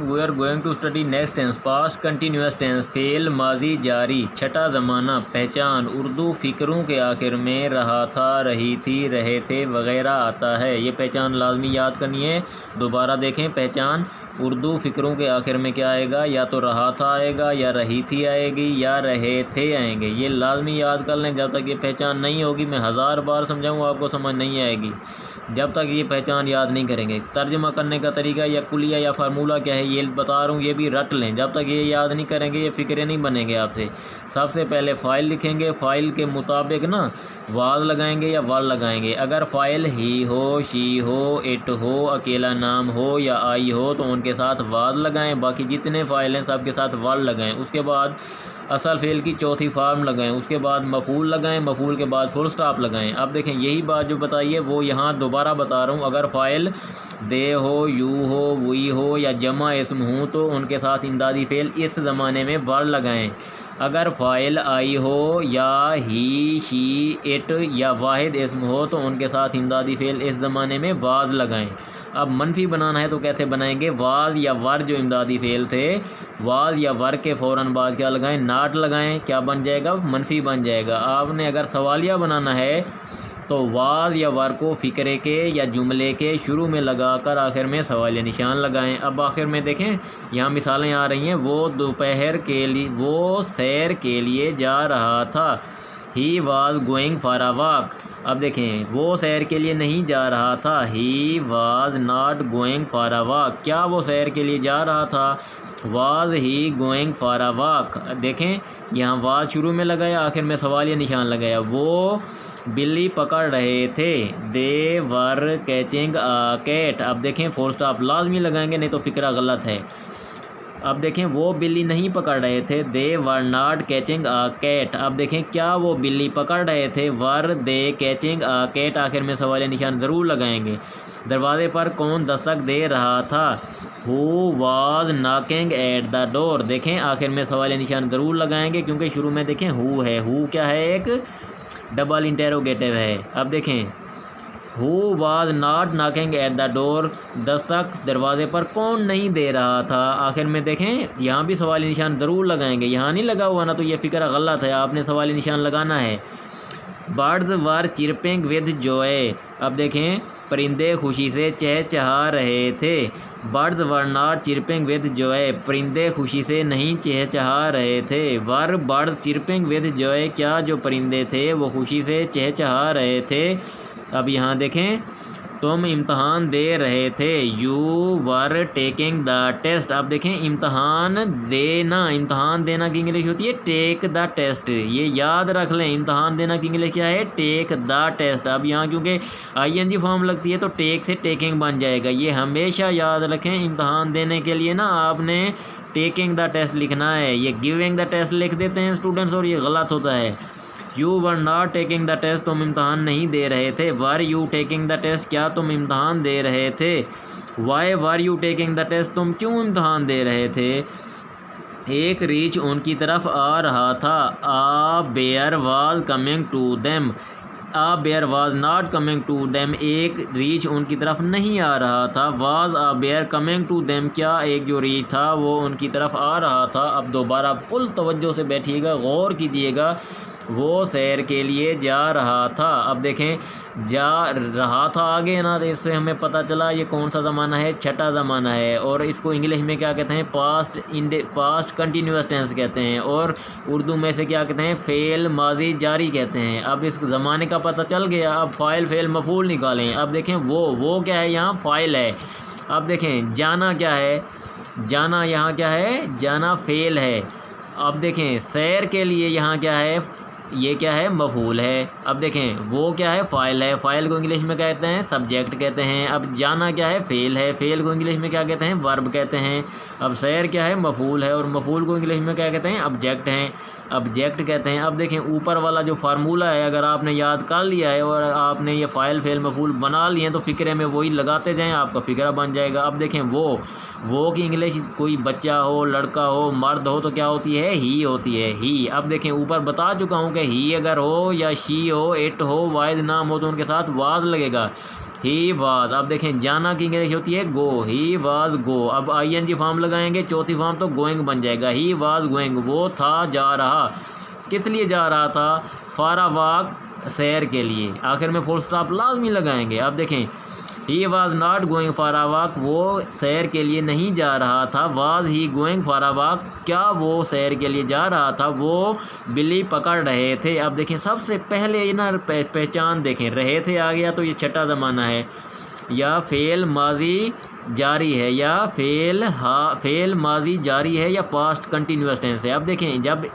We are going to study next tense, past continuous tense, फेल माजी जारी, छठा ज़माना, पहचान, उर्दू फ़िक्रों के आखिर में रहा था, रही थी, रहे थे वगैरह आता है। ये पहचान लाजमी याद करनी है। दोबारा देखें, पहचान उर्दू फ़िक्रों के आखिर में क्या आएगा, या तो रहा था आएगा, या रही थी आएगी, या रहे थे आएंगे। ये लाजमी याद कर लें। जब तक ये पहचान नहीं होगी, मैं 1000 बार समझाऊँ आपको समझ नहीं आएगी जब तक ये पहचान याद नहीं करेंगे। तर्जमा करने का तरीका या कुलिया या फार्मूला क्या है ये बता रहा हूँ, ये भी रट लें। जब तक ये याद नहीं करेंगे ये फ़िक्रे नहीं बनेंगे आपसे। सबसे पहले फ़ाइल लिखेंगे, फ़ाइल के मुताबिक ना वाज लगाएंगे या वाल लगाएंगे। अगर फ़ाइल ही हो, शी हो, इट हो, अकेला नाम हो या आई हो तो उनके साथ वाज लगाएं। बाकी जितने फ़ाइल हैं सब के साथ वाल लगाएं। उसके बाद असल फ़ेल की चौथी फार्म लगाएं। उसके बाद मफूल लगाएं, मफूल के बाद फुल स्टॉप लगाएं। अब देखें यही बात जो बताई है वो यहाँ दोबारा बता रहा हूँ। अगर फ़ाइल दे हो, यू हो, वही हो या जमा इसम हो तो उनके साथ इमदादी फ़ेल इस ज़माने में वाल लगाएं। अगर फ़ाइल आई हो या ही, शी, इट या वाहिद इसम हो तो उनके साथ इमदादी फ़ेल इस ज़माने में वाज लगाएं। अब मनफी बनाना है तो कैसे बनाएंगे, वाज या वर जो इमदादी फ़ेल थे, वाज या वर के फ़ौरन बाद क्या लगाएं, नाट लगाएं। क्या बन जाएगा, मनफी बन जाएगा। आपने अगर सवालिया बनाना है तो वाज या वर को फ़िक्रे के या जुमले के शुरू में लगाकर आखिर में सवालिया निशान लगाएं। अब आखिर में देखें यहाँ मिसालें आ रही हैं। वो दोपहर के लिए, वो सैर के लिए जा रहा था। He was going for a walk. अब देखें वो सैर के लिए नहीं जा रहा था। He was not going for a walk. क्या वो सैर के लिए जा रहा था, was he going for a walk. देखें यहाँ वाज शुरू में लगाया, आखिर में सवालिया निशान लगाया। वो बिल्ली पकड़ रहे थे। They were catching a cat. अब देखें फुल स्टॉप लाजमी लगाएंगे नहीं तो फ़िक्रा गलत है। अब देखें वो बिल्ली नहीं पकड़ रहे थे। They were not catching a cat. अब देखें क्या वो बिल्ली पकड़ रहे थे, वर दे कैचिंग अ कैट। आखिर में सवालिया निशान ज़रूर लगाएंगे। दरवाज़े पर कौन दस्तक दे रहा था, who was knocking at the door. देखें आखिर में सवालिया निशान ज़रूर लगाएंगे क्योंकि शुरू में देखें हु है। हु क्या है, एक डबल इंटेरोगेटिव है। अब देखें who was not knocking at the door, Dastak दरवाजे पर कौन नहीं दे रहा था। आखिर में देखें यहाँ भी सवालिया निशान ज़रूर लगाएंगे। यहाँ नहीं लगा हुआ ना तो ये फ़िक्रा गलत है, आपने सवालिया निशान लगाना है। Birds were chirping with Joy. अब देखें परिंदे खुशी से चहचहा रहे थे। Birds were not chirping with Joy. परिंदे खुशी से नहीं चहचहा रहे थे। वर बर्ड्स चिरपिंग विद जॉय। क्या जो परिंदे थे वो खुशी से चहचहा रहे थे। अब यहाँ देखें तुम इम्तहान दे रहे थे। You were taking the test. अब देखें इम्तहान देना, इम्तहान देना की इंग्लिश होती है टेक द टेस्ट। ये याद रख लें, इम्तहान देना की इंग्लिश क्या है, टेक द टेस्ट। अब यहाँ क्योंकि आईएनजी फॉर्म लगती है तो टेक से टेकिंग बन जाएगा। ये हमेशा याद रखें, इम्तहान देने के लिए ना आपने टेकिंग द टेस्ट लिखना है। ये गिविंग द टेस्ट लिख देते हैं स्टूडेंट्स और ये गलत होता है। You were not taking the test, तुम इम्तहान नहीं दे रहे थे। Were you taking the test, क्या तुम इम्तहान दे रहे थे। Why were you taking the test, तुम क्यों इम्तहान दे रहे थे। एक रीछ उनकी तरफ आ रहा था। A bear was coming to them. A bear was not coming to them, एक रीछ उनकी तरफ नहीं आ रहा था। Was a bear coming to them, क्या एक जो रीछ था वो उनकी तरफ आ रहा था। अब दोबारा फुल तवज्जो से बैठिएगा, गौर कीजिएगा। वो सैर के लिए जा रहा था। अब देखें जा रहा था आगे ना, तो इससे हमें पता चला ये कौन सा ज़माना है, छठा ज़माना है। और इसको इंग्लिश में क्या कहते हैं, पास्ट कंटिन्यूस टेंस कहते हैं। और उर्दू में से क्या कहते हैं, फ़ेल माजी जारी कहते हैं। अब इस ज़माने का पता चल गया। अब फ़ाइल फ़ेल मफ़ूल निकालें। अब देखें वो क्या है, यहाँ फ़ाइल है। अब देखें जाना क्या है, जाना यहाँ क्या है, जाना फ़ेल है। अब देखें सैर के लिए यहाँ क्या है, ये क्या है, मफूल है। अब देखें वो क्या है, फ़ाइल है। फ़ाइल को इंग्लिश में कहते हैं सब्जेक्ट कहते हैं। अब जाना क्या है, फ़ेल है। फ़ेल को इंग्लिश में क्या कहते हैं, वर्ब कहते हैं। अब सैर क्या है, मफूल है। और मफूल को इंग्लिश में क्या कहते हैं, ऑब्जेक्ट हैं, ऑब्जेक्ट कहते हैं। अब देखें ऊपर वाला जो फार्मूला है अगर आपने याद कर लिया है और आपने ये फ़ाइल फ़ेल मफूल बना लिए हैं तो फ़िक्रे में वही लगाते जाएं, आपका फ़िक्रा बन जाएगा। अब देखें वो की इंग्लिश कोई बच्चा हो, लड़का हो, मर्द हो तो क्या होती है, ही होती है, ही। अब देखें ऊपर बता चुका हूँ कि ही अगर हो या शी हो, इट हो, वाहिद नाम हो तो उनके साथ वाज लगेगा। He was. अब देखें जाना की इंग्लिश होती है गो, ही वाज गो। अब ING फॉर्म लगाएंगे, चौथी फॉर्म तो गोइंग बन जाएगा। ही वाज गोइंग, वो था जा रहा। किस लिए जा रहा था? फॉर अ वॉक, सैर के लिए। आखिर में फुल स्टॉप लाजमी लगाएंगे। अब देखें he was not going for a walk, वो सैर के लिए नहीं जा रहा था। Was he going for a walk, क्या वो सैर के लिए जा रहा था? वो बिल्ली पकड़ रहे थे। अब देखें सबसे पहले ये ना पहचान देखें, रहे थे आ गया तो ये छठा ज़माना है, या फेल माजी जारी है, या फेल माजी जारी है, या पास्ट कंटिन्यूस टेंस है। अब देखें जब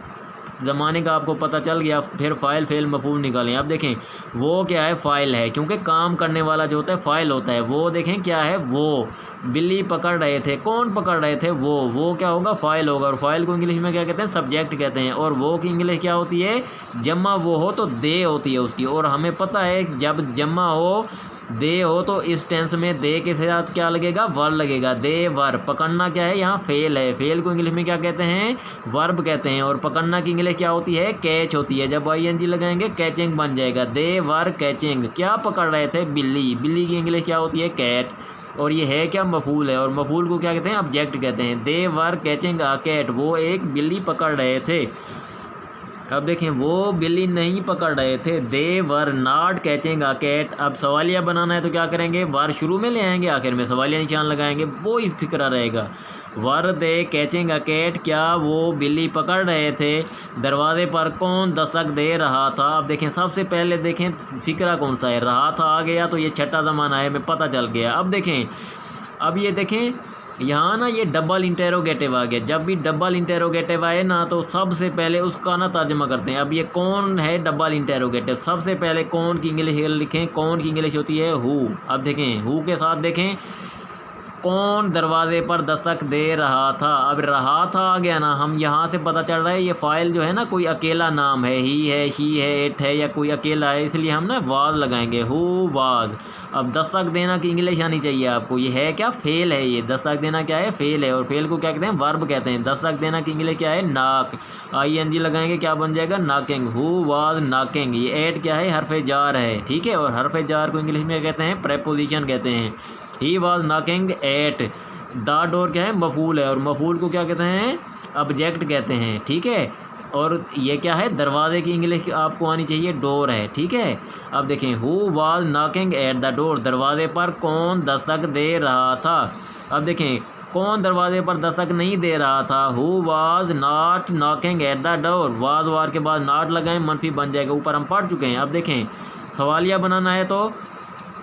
ज़माने का आपको पता चल गया, फिर फ़ाइल फेल मफूल निकालें। अब देखें वो क्या है? फ़ाइल है, क्योंकि काम करने वाला जो होता है फ़ाइल होता है। वो देखें क्या है? वो बिल्ली पकड़ रहे थे। कौन पकड़ रहे थे? वो क्या होगा? फ़ाइल होगा। और फाइल को इंग्लिश में क्या कहते हैं? सब्जेक्ट कहते हैं। और वो की इंग्लिश क्या होती है? जमा वो हो तो दे होती है उसकी। और हमें पता है जब जमा हो दे हो तो इस टेंस में दे के साथ क्या लगेगा? वर लगेगा। दे वर। पकड़ना क्या है? यहाँ फेल है। फेल को इंग्लिश में क्या कहते हैं? वर्ब कहते हैं। और पकड़ना की इंग्लिश क्या होती है? कैच होती है। जब ING लगाएंगे कैचिंग बन जाएगा। दे वर कैचिंग। क्या पकड़ रहे थे? बिल्ली। बिल्ली की इंग्लिश क्या होती है? कैट। और ये है क्या? मफूल है। और मफूल को क्या कहते हैं? ऑब्जेक्ट कहते हैं। दे वर कैचिंग अ कैट, वो एक बिल्ली पकड़ रहे थे। अब देखें वो बिल्ली नहीं पकड़ रहे थे। They were not catching a cat. अब सवालिया बनाना है तो क्या करेंगे? वर शुरू में ले आएंगे, आखिर में सवालिया निशान लगाएंगे, वो ही फिक्रा रहेगा। वर दे कैचिंग अ कैट, क्या वो बिल्ली पकड़ रहे थे? दरवाजे पर कौन दस्तक दे रहा था? अब देखें सबसे पहले देखें फिक्रा कौन सा है? रहा था आ गया तो ये छठा ज़माना है, हमें पता चल गया। अब देखें, अब ये देखें यहाँ ना ये डबल इंटेरोगेटिव आ गया। जब भी डबल इंटेरोगेटिव आए ना तो सबसे पहले उसका ना तर्जमा करते हैं। अब ये कौन है? Double interrogative. सबसे पहले कौन की इंग्लिश लिखें। कौन की इंग्लिश होती है? हु। अब देखें हु के साथ देखें कौन दरवाजे पर दस्तक दे रहा था। अब रहा था आ गया ना, हम यहाँ से पता चल रहा है ये फ़ाइल जो है ना कोई अकेला नाम है, ही है, शी है, इट है, या कोई अकेला है, इसलिए हम ना वाज लगाएंगे। Who was. अब दस्तक देना की इंग्लिश आनी चाहिए आपको। ये है क्या? फेल है। ये दस्तक देना क्या है? फेल है। और फेल को क्या कहते हैं? वर्ब कहते हैं। दस्तक देना की इंग्लिश क्या है? नाक। ING लगाएंगे, क्या बन जाएगा? नाकिंग। Who was knocking. ये एट क्या है? हरफ जार है, ठीक है। और हरफ जार को इंग्लिश में कहते हैं? प्रेपोजिशन कहते हैं। He was knocking at the door, क्या है? मफूल है। और मफूल को क्या कहते हैं? ऑब्जेक्ट कहते हैं, ठीक है। और ये क्या है? दरवाजे की इंग्लिश आपको आनी चाहिए, डोर है, ठीक है। अब देखें who was knocking at the door, दरवाजे पर कौन दस्तक दे रहा था। अब देखें कौन दरवाजे पर दस्तक नहीं दे रहा था? Who was not knocking at the door. Was were के बाद नॉट लगाएं, मनफी बन जाएगा। ऊपर हम पढ़ चुके हैं। अब देखें सवालिया बनाना है तो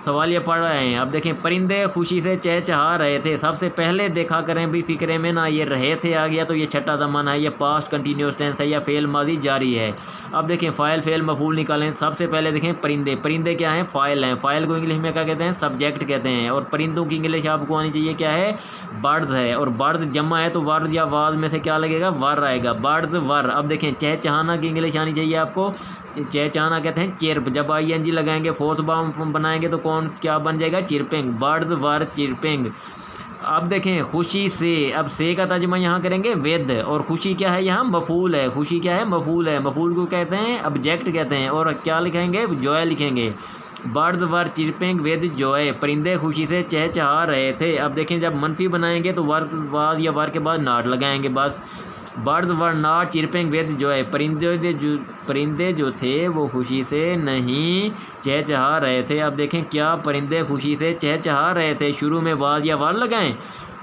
सवालिया पढ़ रहे हैं। अब देखें परिंदे खुशी से चहचहा रहे थे। सबसे पहले देखा करें भी फिक्रे में ना, ये रहे थे आ गया तो ये छठा ज़माना है, ये पास्ट कंटिन्यूस टेंस है, या फेल माजी जारी है। अब देखें फ़ाइल फेल मफूल निकालें। सबसे पहले देखें परिंदे। परिंदे क्या हैं? फ़ाइल हैं। फ़ाइल को इंग्लिश में क्या कहते हैं? सब्जेक्ट कहते हैं। और परिंदों की इंग्लिश आपको आनी चाहिए, क्या है? बर्ड्स है। और बर्ड जमा है तो वर्ड या वाज में से क्या लगेगा? वर आएगा। बर्ड्स वर। अब देखें चहचहाना की इंग्लिश आनी चाहिए आपको। चहचहाना कहते हैं चिर्प। जब ING लगाएंगे फोर्थ फॉर्म बनाएंगे तो कौन क्या बन जाएगा? चिरपिंग। बर्ड्स वर चिरपिंग। अब देखें खुशी से। अब से का तर्जुमा यहाँ करेंगे विद। और खुशी क्या है? यहाँ मफूल है। खुशी क्या है? मफूल है। मफूल को कहते हैं? ऑब्जेक्ट कहते हैं। और क्या लिखेंगे? जॉय लिखेंगे। Birds were chirping with Joy, परिंदे खुशी से चहचहा रहे थे। अब देखें जब मनफी बनाएंगे तो वर वाज या वर के बाद नॉट लगाएंगे बस। Birds were not chirping with Joy, परिंदे जो थे वो खुशी से नहीं चहचहा रहे थे। अब देखें क्या परिंदे खुशी से चहचहा रहे थे। शुरू में वाज या वर लगाएं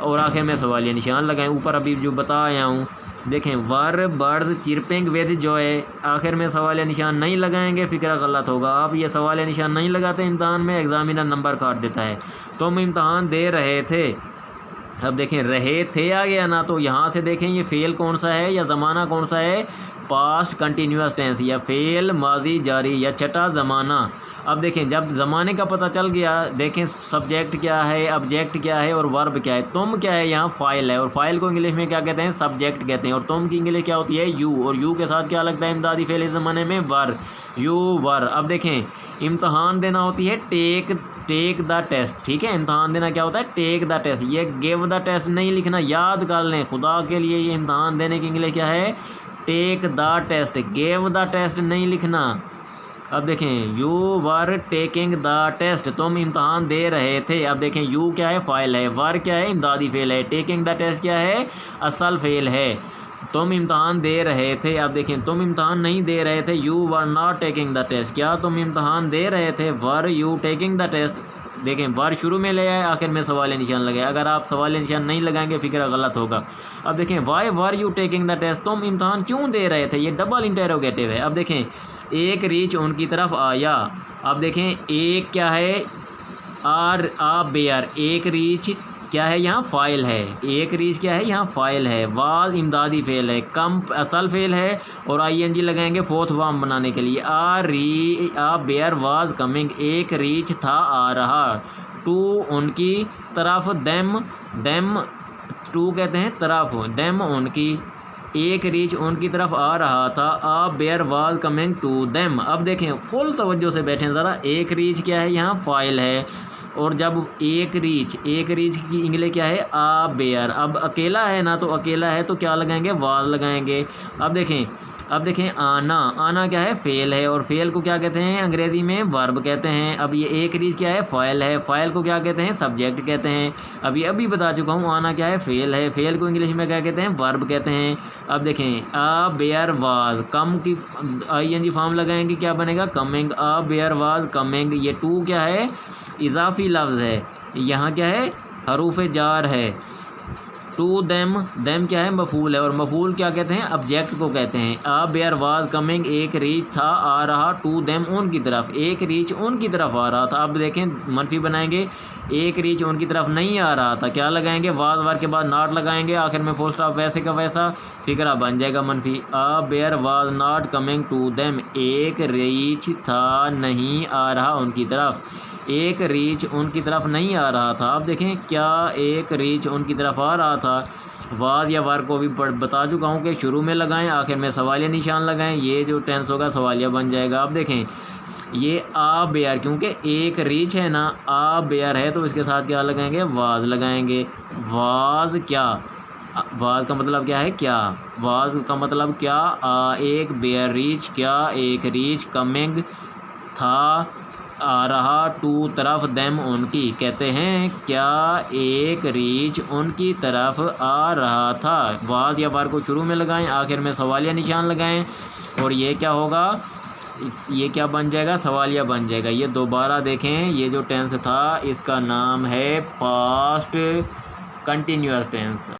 और आखिर में सवालिया निशान लगाएं। ऊपर अभी जो बता आया हूँ देखें वर बर्ड्स चिरपिंग विद जॉय, आखिर में सवालिया निशान नहीं लगाएंगे, फिक्रा गलत होगा। आप ये सवालिया निशान नहीं लगाते इम्तहान में, एग्जामिनर नंबर काट देता है। तो हम इम्तहान दे रहे थे। अब देखें रहे थे आ गया ना, तो यहाँ से देखें ये फेल कौन सा है या ज़माना कौन सा है? पास्ट कंटिन्यूस टेंस, या फेल माजी जारी, या छठा ज़माना। अब देखें जब ज़माने का पता चल गया, देखें सब्जेक्ट क्या है, ऑब्जेक्ट क्या है और वर्ब क्या है। तुम क्या है? यहाँ फ़ाइल है। और फाइल को इंग्लिश में क्या कहते हैं? सब्जेक्ट कहते हैं। और तुम की इंग्लिश क्या होती है? यू। और यू के साथ क्या लगता है इमदादी फेल इस ज़माने में? वर। You were. अब देखें इम्तहान देना होती है टेक द टेस्ट, ठीक है। इम्तहान देना क्या होता है? Take the test. ये गिव द टेस्ट नहीं लिखना, याद कर लें खुदा के लिए। ये इम्तहान देने की इंग्लिश क्या है? Take the test. Give the test नहीं लिखना। अब देखें you were taking the test, तुम इम्तहान दे रहे थे। अब देखें यू क्या है, फ़ाइल है, वर क्या है, इमदादी फ़ेल है, टेकिंग द टेस्ट क्या है, असल फ़ेल है। तुम इम्तहान दे रहे थे। अब देखें तुम इम्तहान नहीं दे रहे थे, you were not taking the test. क्या तुम इम्तहान दे रहे थे, were you taking the test. देखें वर शुरू में ले आए, आखिर में सवाल निशान लगाए। अगर आप सवाल निशान नहीं लगाएंगे फिक्र गलत होगा। अब देखें why were you taking the test, तुम इम्तहान क्यों दे रहे थे, ये डबल इंटेरोगेटिव है। अब देखें एक रीच उनकी तरफ आया। अब देखें एक क्या है, आर आ बेयर, एक रीच क्या है, यहाँ फ़ाइल है, एक रीच क्या है, यहाँ फ़ाइल है, वाज इमदादी फ़ेल है, कम असल फ़ेल है, और ING लगाएंगे फोर्थ फॉर्म बनाने के लिए। आ बेयर वाज कमिंग, एक रीच था आ रहा, टू उनकी तरफ, देम टू कहते हैं तरफ, देम उनकी, एक रीच उनकी तरफ आ रहा था, a bear was coming to them. अब देखें फुल तवज्जो से बैठें ज़रा, एक रीच क्या है, यहाँ फ़ाइल है, और जब एक रीच की इंग्लिश क्या है, आ बेयर। अब अकेला है ना, तो अकेला है तो क्या लगाएंगे, वाज लगाएंगे। अब देखें आना क्या है, फ़ेल है, और फ़ेल को क्या कहते हैं अंग्रेज़ी में, वर्ब कहते हैं। अब ये एक रीच क्या है, फ़ाइल है, फ़ाइल को क्या कहते हैं, सब्जेक्ट कहते हैं। अब ये अभी बता चुका हूँ, आना क्या है, फ़ेल है, फ़ेल को इंग्लिश में क्या कहते हैं, वर्ब कहते हैं। अब देखें आ बेयर वाज, कम की ING फॉर्म लगाएंगे, क्या बनेगा, coming, a bear was coming. ये टू क्या है, इजाफी लफ्ज़ है, यहाँ क्या है, हरूफ जार है। टू देम क्या है, मफूल है, और मफूल क्या कहते हैं, ऑब्जेक्ट को कहते हैं। आ बेयर वाज कमिंग, एक रीच था आ रहा, टू देम उनकी तरफ, एक रीच उनकी तरफ आ रहा था। अब देखें मनफी बनाएंगे, एक रीच उनकी तरफ नहीं आ रहा था, क्या लगाएंगे, वाज वार के बाद नॉट लगाएंगे, आखिर में फुल स्टॉप, वैसे का वैसा फिक्रा बन जाएगा मनफी। A bear was not coming to them, एक रीच था नहीं आ रहा उनकी तरफ, एक रीच उनकी तरफ नहीं आ रहा था। अब देखें क्या एक रीच उनकी तरफ आ रहा था, वाज या वार को भी बता चुका हूँ कि शुरू में लगाएं, आखिर में सवालिया निशान लगाएं, ये जो टेंस होगा सवालिया बन जाएगा। अब देखें ये आ बेयर, क्योंकि एक रीच है ना, आ बेयर है, तो इसके साथ क्या लगाएंगे, वाज लगाएंगे। वाज क्या, वाज का मतलब क्या है, क्या, वाज का मतलब क्या, एक बेयर रीच, क्या एक रीच, कमिंग था आ रहा, टू तरफ, देम उनकी, कहते हैं क्या एक रीच उनकी तरफ आ रहा था। वाज या वार को शुरू में लगाएं, आखिर में सवालिया निशान लगाएं, और ये क्या होगा, ये क्या बन जाएगा, सवालिया बन जाएगा। ये दोबारा देखें, ये जो टेंस था इसका नाम है पास्ट कंटिन्यूअस टेंस।